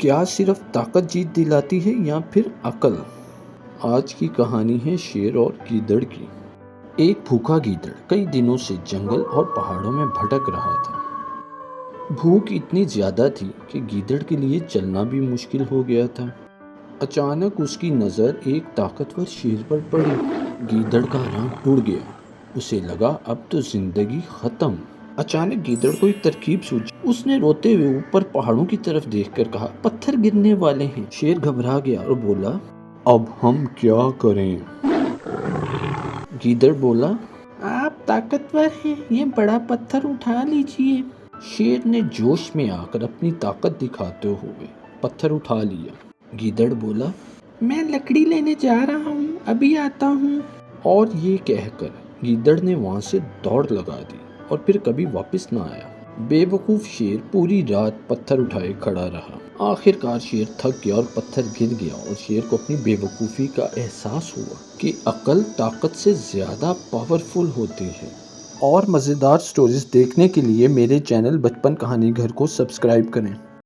کیا صرف طاقت جیت دلاتی ہے یا پھر عقل؟ آج کی کہانی ہے شیر اور گیدڑ کی۔ ایک بھوکا گیدڑ کئی دنوں سے جنگل اور پہاڑوں میں بھٹک رہا تھا۔ بھوک اتنی زیادہ تھی کہ گیدڑ کے لیے چلنا بھی مشکل ہو گیا تھا۔ اچانک اس کی نظر ایک طاقتور شیر پر پڑی۔ گیدڑ کا رنگ اڑ گیا، اسے لگا اب تو زندگی ختم۔ اچانک گیدڑ کو ایک ترکیب سوجھی۔ اس نے روتے ہوئے اوپر پہاڑوں کی طرف دیکھ کر کہا، پتھر گرنے والے ہیں۔ شیر گھبرا گیا اور بولا، اب ہم کیا کریں؟ گیدڑ بولا، آپ طاقتور ہیں، یہ بڑا پتھر اٹھا لیجئے۔ شیر نے جوش میں آ کر اپنی طاقت دکھاتے ہوئے پتھر اٹھا لیا۔ گیدڑ بولا، میں لکڑی لینے جا رہا ہوں، ابھی آتا ہوں۔ اور یہ کہہ کر گیدڑ نے وہاں سے دوڑ لگا دی اور پھر کبھی واپس نہ آیا۔ بے وقوف شیر پوری رات پتھر اٹھائے کھڑا رہا۔ آخر کار شیر تھک گیا اور پتھر گر گیا اور شیر کو اپنی بے وقوفی کا احساس ہوا کہ عقل طاقت سے زیادہ پاورفل ہوتی ہے۔ اور مزیدار سٹوریز دیکھنے کے لیے میرے چینل بچپن کہانی گھر کو سبسکرائب کریں۔